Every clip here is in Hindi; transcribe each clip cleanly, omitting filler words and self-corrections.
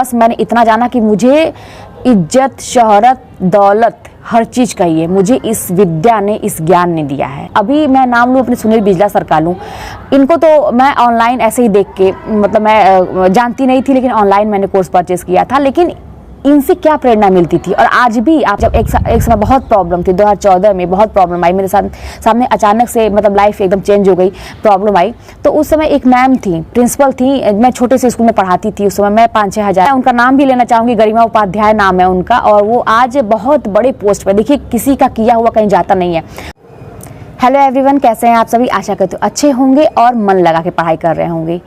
बस मैंने इतना जाना कि मुझे इज्जत, शोहरत, दौलत हर चीज़ चाहिए, मुझे इस विद्या ने, इस ज्ञान ने दिया है। अभी मैं नाम लूँ अपने सुनील बिजला सर का लूँ, इनको तो मैं ऑनलाइन ऐसे ही देख के, मतलब मैं जानती नहीं थी, लेकिन ऑनलाइन मैंने कोर्स परचेज़ किया था। लेकिन इनसे क्या प्रेरणा मिलती थी। और आज भी आप जब एक समय बहुत प्रॉब्लम थी, 2014 में बहुत प्रॉब्लम आई मेरे सामने, अचानक से मतलब लाइफ एकदम चेंज हो गई, प्रॉब्लम आई। तो उस समय एक मैम थी, प्रिंसिपल थी, मैं छोटे से स्कूल में पढ़ाती थी उस समय, मैं 5-6 हज़ार, उनका नाम भी लेना चाहूँगी, गरिमा उपाध्याय नाम है उनका, और वो आज बहुत बड़े पोस्ट पर, देखिए किसी का किया हुआ कहीं जाता नहीं है। हेलो एवरीवन, कैसे हैं आप सभी? आशा करते हो अच्छे होंगे और मन लगा के पढ़ाई कर रहे होंगे।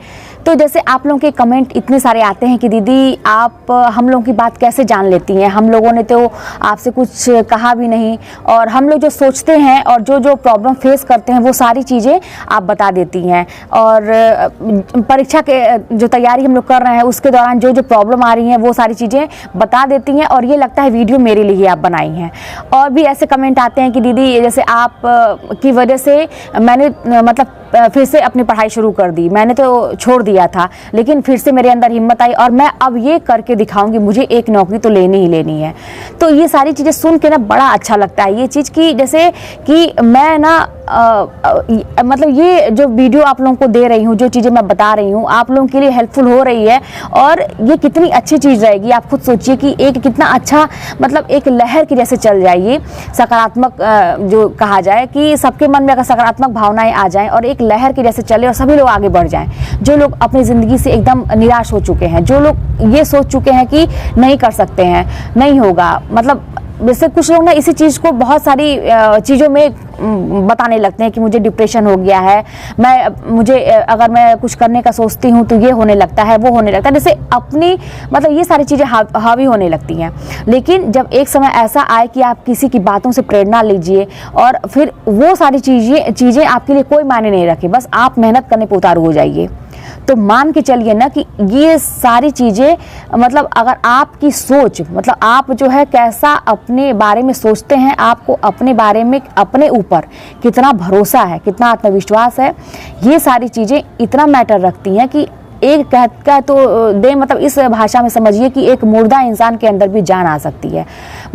तो जैसे आप लोगों के कमेंट इतने सारे आते हैं कि दीदी आप हम लोगों की बात कैसे जान लेती हैं, हम लोगों ने तो आपसे कुछ कहा भी नहीं, और हम लोग जो सोचते हैं और जो प्रॉब्लम फेस करते हैं वो सारी चीज़ें आप बता देती हैं। और परीक्षा के जो तैयारी हम लोग कर रहे हैं उसके दौरान जो प्रॉब्लम आ रही हैं वो सारी चीज़ें बता देती हैं, और ये लगता है वीडियो मेरे लिए आप बनाई हैं। और भी ऐसे कमेंट आते हैं कि दीदी जैसे आप की वजह से मैंने मतलब फिर से अपनी पढ़ाई शुरू कर दी, मैंने तो छोड़ दिया था, लेकिन फिर से मेरे अंदर हिम्मत आई और मैं अब ये करके दिखाऊंगी, मुझे एक नौकरी तो लेनी ही लेनी है। तो ये सारी चीज़ें सुन के ना बड़ा अच्छा लगता है ये चीज़ की, जैसे कि मैं ना मतलब ये जो वीडियो आप लोगों को दे रही हूँ, जो चीज़ें मैं बता रही हूँ आप लोगों के लिए हेल्पफुल हो रही है, और ये कितनी अच्छी चीज़ रहेगी। आप खुद सोचिए कि एक कितना अच्छा, मतलब एक लहर की जैसे चल जाइए, सकारात्मक जो कहा जाए कि सबके मन में अगर सकारात्मक भावनाएं आ जाएं और एक लहर की जैसे चले और सभी लोग आगे बढ़ जाएं। जो लोग अपनी ज़िंदगी से एकदम निराश हो चुके हैं, जो लोग ये सोच चुके हैं कि नहीं कर सकते हैं, नहीं होगा, मतलब वैसे कुछ लोग ना इसी चीज़ को बहुत सारी चीज़ों में बताने लगते हैं कि मुझे डिप्रेशन हो गया है, मुझे अगर मैं कुछ करने का सोचती हूँ तो ये होने लगता है, वो होने लगता है, जैसे अपनी मतलब ये सारी चीज़ें हावी होने लगती हैं। लेकिन जब एक समय ऐसा आए कि आप किसी की बातों से प्रेरणा लीजिए और फिर वो सारी चीज़ें आपके लिए कोई मायने नहीं रखे, बस आप मेहनत करने पर उतारू हो जाइए, तो मान के चलिए ना कि ये सारी चीज़ें, मतलब अगर आपकी सोच, मतलब आप जो है कैसा अपने बारे में सोचते हैं, आपको अपने बारे में, अपने ऊपर कितना भरोसा है, कितना आत्मविश्वास है, ये सारी चीज़ें इतना मैटर रखती हैं कि एक कहता तो दे, मतलब इस भाषा में समझिए कि एक मुर्दा इंसान के अंदर भी जान आ सकती है,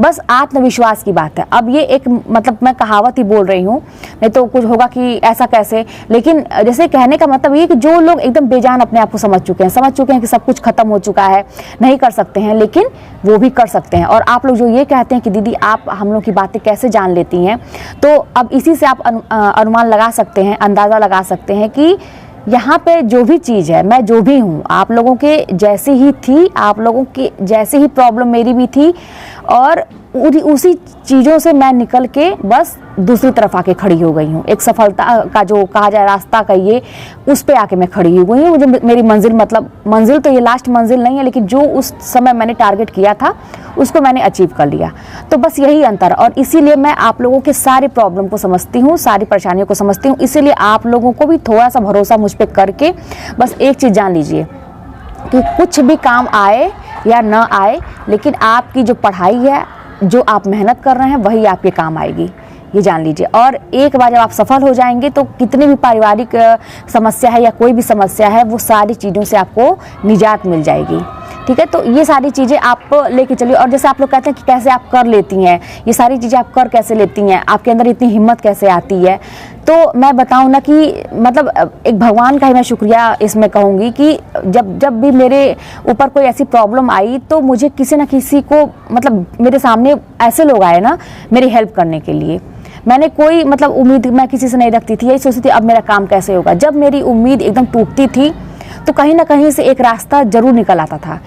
बस आत्मविश्वास की बात है। अब ये एक मतलब मैं कहावत ही बोल रही हूँ, नहीं तो कुछ होगा कि ऐसा कैसे, लेकिन जैसे कहने का मतलब ये कि जो लोग एकदम बेजान अपने आप को समझ चुके हैं कि सब कुछ खत्म हो चुका है, नहीं कर सकते हैं, लेकिन वो भी कर सकते हैं। और आप लोग जो ये कहते हैं कि दीदी आप हम लोग की बातें कैसे जान लेती हैं, तो अब इसी से आप अनुमान लगा सकते हैं, अंदाज़ा लगा सकते हैं कि यहाँ पे जो भी चीज़ है, मैं जो भी हूँ आप लोगों के जैसी ही थी, आप लोगों के जैसे ही प्रॉब्लम मेरी भी थी, और उसी चीज़ों से मैं निकल के बस दूसरी तरफ आके खड़ी हो गई हूँ। एक सफलता का जो कहा जाए रास्ता का, ये उस पे आके मैं खड़ी हो गई हूँ। मुझे मेरी मंजिल, मतलब मंजिल तो ये लास्ट मंजिल नहीं है, लेकिन जो उस समय मैंने टारगेट किया था उसको मैंने अचीव कर लिया। तो बस यही अंतर, और इसीलिए मैं आप लोगों के सारे प्रॉब्लम को समझती हूँ, सारी परेशानियों को समझती हूँ, इसीलिए आप लोगों को भी थोड़ा सा भरोसा मुझ पर करके बस एक चीज़ जान लीजिए कि कुछ भी काम आए या न आए, लेकिन आपकी जो पढ़ाई है, जो आप मेहनत कर रहे हैं, वही आपके काम आएगी, ये जान लीजिए। और एक बार जब आप सफल हो जाएंगे तो कितनी भी पारिवारिक समस्या है या कोई भी समस्या है, वो सारी चीज़ों से आपको निजात मिल जाएगी। ठीक है, तो ये सारी चीज़ें आप लेके चलिए। और जैसे आप लोग कहते हैं कि कैसे आप कर लेती हैं, ये सारी चीज़ें आप कर कैसे लेती हैं, आपके अंदर इतनी हिम्मत कैसे आती है, तो मैं बताऊं ना कि मतलब एक भगवान का ही मैं शुक्रिया इसमें कहूँगी कि जब भी मेरे ऊपर कोई ऐसी प्रॉब्लम आई तो मुझे किसी न किसी को, मतलब मेरे सामने ऐसे लोग आए ना मेरी हेल्प करने के लिए। मैंने कोई मतलब उम्मीद मैं किसी से नहीं रखती थी, यही सोचती थी अब मेरा काम कैसे होगा। जब मेरी उम्मीद एकदम टूटती थी तो कहीं ना कहीं से एक रास्ता जरूर निकल आता था।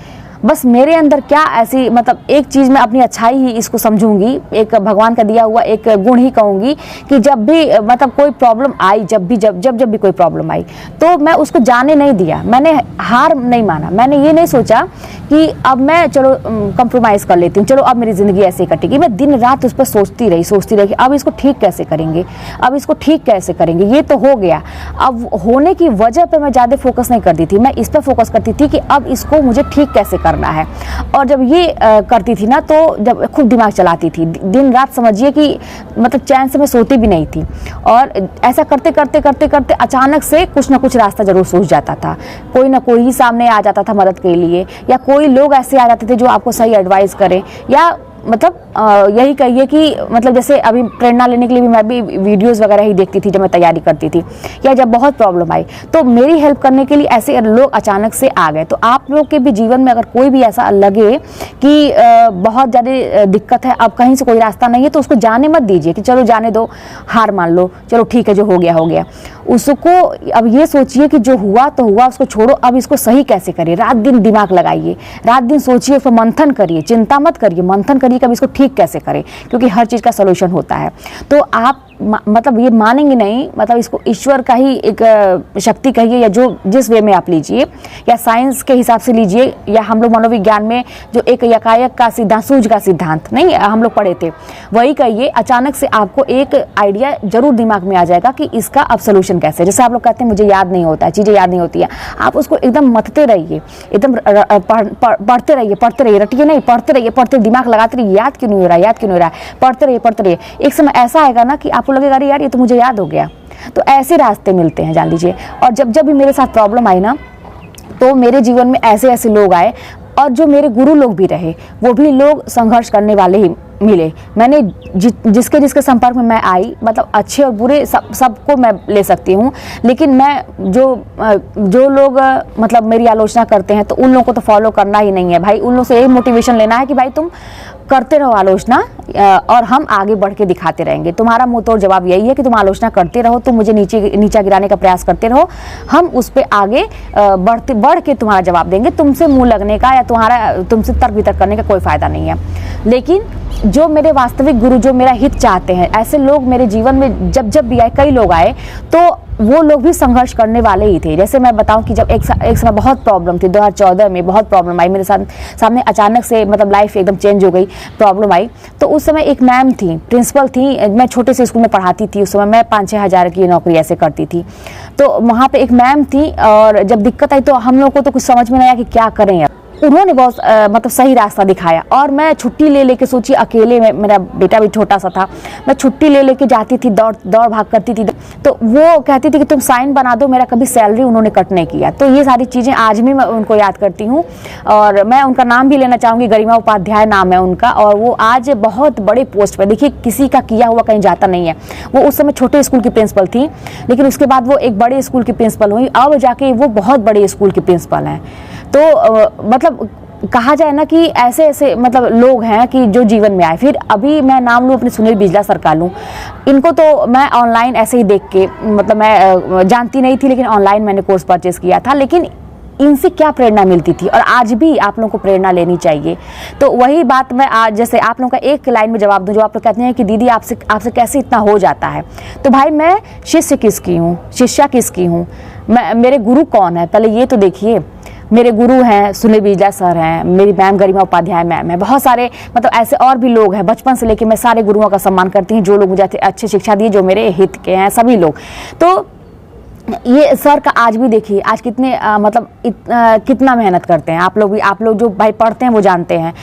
बस मेरे अंदर क्या ऐसी, मतलब एक चीज़ मैं अपनी अच्छाई ही इसको समझूंगी, एक भगवान का दिया हुआ एक गुण ही कहूँगी कि जब भी मतलब कोई प्रॉब्लम आई, जब भी कोई प्रॉब्लम आई तो मैं उसको जाने नहीं दिया, मैंने हार नहीं माना। मैंने ये नहीं सोचा कि अब मैं चलो कंप्रोमाइज़ कर लेती हूँ, चलो अब मेरी ज़िंदगी ऐसे कटेगी। मैं दिन रात उस पर सोचती रही कि अब इसको ठीक कैसे करेंगे, अब इसको ठीक कैसे करेंगे, ये तो हो गया। अब होने की वजह पर मैं ज़्यादा फोकस नहीं करती थी, मैं इस पर फोकस करती थी कि अब इसको मुझे ठीक कैसे करना करना है। और जब ये करती थी ना, तो जब खूब दिमाग चलाती थी, दिन रात समझिए कि मतलब चैन से मैं सोती भी नहीं थी। और ऐसा करते करते करते करते अचानक से कुछ ना कुछ रास्ता जरूर सूझ जाता था, कोई ना कोई ही सामने आ जाता था मदद के लिए, या कोई लोग ऐसे आ जाते थे जो आपको सही एडवाइस करें, या मतलब यही कहिए कि मतलब जैसे अभी प्रेरणा लेने के लिए भी मैं भी वीडियोस वगैरह ही देखती थी जब मैं तैयारी करती थी, या जब बहुत प्रॉब्लम आई तो मेरी हेल्प करने के लिए ऐसे लोग अचानक से आ गए। तो आप लोग के भी जीवन में अगर कोई भी ऐसा लगे कि बहुत ज़्यादा दिक्कत है, अब कहीं से कोई रास्ता नहीं है, तो उसको जाने मत दीजिए कि चलो जाने दो, हार मान लो, चलो ठीक है जो हो गया हो गया। उसको अब ये सोचिए कि जो हुआ तो हुआ, उसको छोड़ो, अब इसको सही कैसे करिए। रात दिन दिमाग लगाइए, रात दिन सोचिए, उसको मंथन करिए, चिंता मत करिए, मंथन करिए कि अब इसको ठीक कैसे करें, क्योंकि हर चीज़ का सोल्यूशन होता है। तो आप मतलब ये मानेंगे नहीं, मतलब इसको ईश्वर का ही एक शक्ति कहिए, या जो जिस वे में आप लीजिए, या साइंस के हिसाब से लीजिए, या हम लोग मनोविज्ञान में जो एक यकायक का सिद्धांत, सूझ का सिद्धांत नहीं हम लोग पढ़े थे, वही कहिए। अचानक से आपको एक आइडिया जरूर दिमाग में आ जाएगा कि इसका अब सोल्यूशन कैसे। जैसे आप लोग कहते हैं मुझे याद नहीं होता है, चीज़ें याद नहीं होती है, आप उसको एकदम मथते रहिए, एकदम पढ़ते रहिए, रटिए नहीं, पढ़ते रहिए, दिमाग लगाते रहिए, याद क्यों नहीं हो रहा है, याद क्यों नहीं हो रहा है, पढ़ते रहिए। एक समय ऐसा आएगा ना कि आपको लगेगा अरे यार ये तो मुझे याद हो गया। तो ऐसे रास्ते मिलते हैं, जान लीजिए। और जब भी मेरे साथ प्रॉब्लम आई ना, तो मेरे जीवन में ऐसे ऐसे लोग आए, और जो मेरे गुरु लोग भी रहे, वो भी लोग संघर्ष करने वाले ही मिले। मैंने जिसके संपर्क में मैं आई, मतलब अच्छे और बुरे सबको मैं ले सकती हूँ, लेकिन मैं जो लोग मतलब मेरी आलोचना करते हैं, तो उन लोगों को तो फॉलो करना ही नहीं है भाई। उन लोगों से यही मोटिवेशन लेना है कि भाई तुम करते रहो आलोचना, और हम आगे बढ़ के दिखाते रहेंगे। तुम्हारा मुंह तोड़ जवाब यही है कि तुम आलोचना करते रहो, तुम मुझे नीचा गिराने का प्रयास करते रहो, हम उस पर आगे बढ़ के तुम्हारा जवाब देंगे। तुमसे मुंह लगने का या तुमसे तर्क वितर्क करने का कोई फायदा नहीं है। लेकिन जो मेरे वास्तविक गुरु, जो मेरा हित चाहते हैं, ऐसे लोग मेरे जीवन में जब भी आए, कई लोग आए, तो वो लोग भी संघर्ष करने वाले ही थे। जैसे मैं बताऊं कि जब एक समय बहुत प्रॉब्लम थी, 2014 में बहुत प्रॉब्लम आई मेरे सामने, अचानक से मतलब लाइफ एकदम चेंज हो गई, प्रॉब्लम आई। तो उस समय एक मैम थी, प्रिंसिपल थी, मैं छोटे से स्कूल में पढ़ाती थी, उस समय मैं 5-6 हज़ार की नौकरी ऐसे करती थी। तो वहाँ पे एक मैम थी, और जब दिक्कत आई तो हम लोग को तो कुछ समझ में नहीं आया कि क्या करें यार। उन्होंने बहुत मतलब सही रास्ता दिखाया, और मैं छुट्टी ले लेके, सोचिए अकेले में, मेरा बेटा भी छोटा सा था, मैं छुट्टी ले लेके जाती थी, दौड़ भाग करती थी। तो वो कहती थी कि तुम साइन बना दो, मेरा कभी सैलरी उन्होंने कट नहीं किया। तो ये सारी चीज़ें आज भी मैं उनको याद करती हूँ, और मैं उनका नाम भी लेना चाहूँगी, गरिमा उपाध्याय नाम है उनका, और वो आज बहुत बड़े पोस्ट पर। देखिए किसी का किया हुआ कहीं जाता नहीं है। वो उस समय छोटे स्कूल की प्रिंसिपल थी, लेकिन उसके बाद वो एक बड़े स्कूल की प्रिंसिपल हुई, अब जाके वो बहुत बड़े स्कूल की प्रिंसिपल हैं। तो मतलब कहा जाए ना कि ऐसे ऐसे मतलब लोग हैं कि जो जीवन में आए। फिर अभी मैं नाम लूँ अपने सुनील बिजला सर का लूँ, इनको तो मैं ऑनलाइन ऐसे ही देख के, मतलब मैं जानती नहीं थी, लेकिन ऑनलाइन मैंने कोर्स परचेस किया था। लेकिन इनसे क्या प्रेरणा मिलती थी, और आज भी आप लोगों को प्रेरणा लेनी चाहिए। तो वही बात मैं आज जैसे आप लोगों का एक लाइन में जवाब दूं, जो आप लोग कहते हैं कि दीदी आपसे कैसे इतना हो जाता है। तो भाई मैं शिष्य किसकी हूँ, शिष्या किसकी हूँ, मेरे गुरु कौन है, पहले ये तो देखिए। मेरे गुरु हैं सुनील बिजला सर हैं, मेरी मैम गरिमा उपाध्याय मैम है, बहुत सारे मतलब ऐसे और भी लोग हैं। बचपन से लेकर मैं सारे गुरुओं का सम्मान करती हूँ, जो लोग मुझे अच्छी शिक्षा दिए, जो मेरे हित के हैं, सभी लोग। तो ये सर का आज भी देखिए, आज कितने मतलब कितना मेहनत करते हैं। आप लोग जो भाई पढ़ते हैं वो जानते हैं।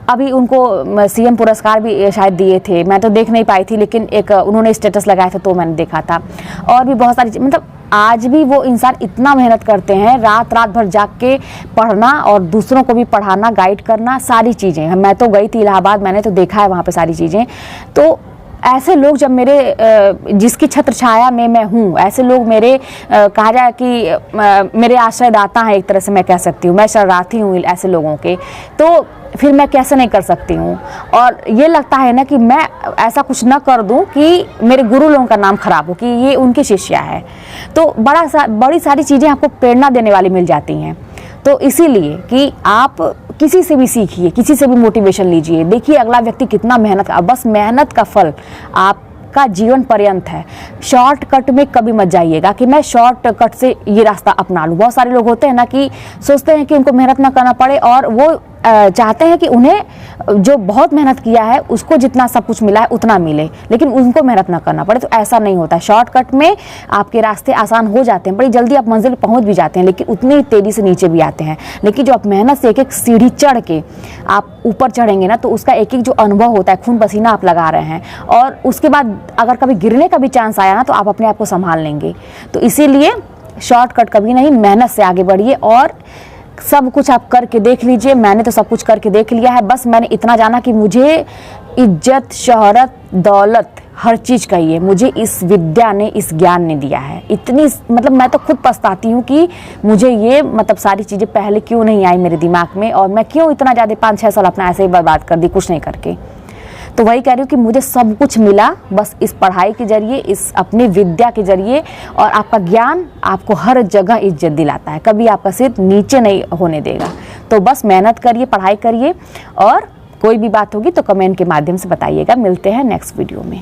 अभी उनको सीएम पुरस्कार भी शायद दिए थे, मैं तो देख नहीं पाई थी, लेकिन एक उन्होंने स्टेटस लगाया था तो मैंने देखा था। और भी बहुत सारी मतलब आज भी वो इंसान इतना मेहनत करते हैं, रात भर जाग के पढ़ना और दूसरों को भी पढ़ाना, गाइड करना, सारी चीज़ें। मैं तो गई थी इलाहाबाद, मैंने तो देखा है वहाँ पे सारी चीज़ें। तो ऐसे लोग जब मेरे जिसकी छत्र छाया में मैं हूँ, ऐसे लोग मेरे कहा जाए कि मेरे आश्रयदाता हैं, एक तरह से मैं कह सकती हूँ। मैं शरणार्थी हूँ ऐसे लोगों के, तो फिर मैं कैसे नहीं कर सकती हूँ। और ये लगता है ना कि मैं ऐसा कुछ ना कर दूँ कि मेरे गुरु लोगों का नाम खराब हो, कि ये उनकी शिष्या है। तो बड़ी सारी चीज़ें आपको प्रेरणा देने वाली मिल जाती हैं। तो इसीलिए कि आप किसी से भी सीखिए, किसी से भी मोटिवेशन लीजिए। देखिए अगला व्यक्ति कितना मेहनत का, बस मेहनत का फल आपका जीवन पर्यंत है। शॉर्टकट में कभी मत जाइएगा कि मैं शॉर्टकट से ये रास्ता अपना लूँ। बहुत सारे लोग होते हैं ना कि सोचते हैं कि उनको मेहनत ना करना पड़े, और वो चाहते हैं कि उन्हें जो बहुत मेहनत किया है उसको जितना सब कुछ मिला है उतना मिले, लेकिन उनको मेहनत ना करना पड़े। तो ऐसा नहीं होता है। शॉर्टकट में आपके रास्ते आसान हो जाते हैं, बड़ी जल्दी आप मंजिल पहुंच भी जाते हैं, लेकिन उतनी तेज़ी से नीचे भी आते हैं। लेकिन जो आप मेहनत से एक एक सीढ़ी चढ़ के आप ऊपर चढ़ेंगे ना, तो उसका एक एक जो अनुभव होता है, खून पसीना आप लगा रहे हैं, और उसके बाद अगर कभी गिरने का भी चांस आया ना, तो आप अपने आप को संभाल लेंगे। तो इसीलिए शॉर्टकट कभी नहीं, मेहनत से आगे बढ़िए और सब कुछ आप करके देख लीजिए। मैंने तो सब कुछ करके देख लिया है। बस मैंने इतना जाना कि मुझे इज्जत, शोहरत, दौलत हर चीज़ चाहिए, मुझे इस विद्या ने, इस ज्ञान ने दिया है। इतनी मतलब मैं तो खुद पछताती हूँ कि मुझे ये मतलब सारी चीज़ें पहले क्यों नहीं आई मेरे दिमाग में, और मैं क्यों इतना ज़्यादा 5-6 साल अपना ऐसे ही बर्बाद कर दी कुछ नहीं करके। तो वही कह रही हूँ कि मुझे सब कुछ मिला बस इस पढ़ाई के जरिए, इस अपनी विद्या के जरिए, और आपका ज्ञान आपको हर जगह इज्जत दिलाता है, कभी आपका सिर नीचे नहीं होने देगा। तो बस मेहनत करिए, पढ़ाई करिए, और कोई भी बात होगी तो कमेंट के माध्यम से बताइएगा। मिलते हैं नेक्स्ट वीडियो में।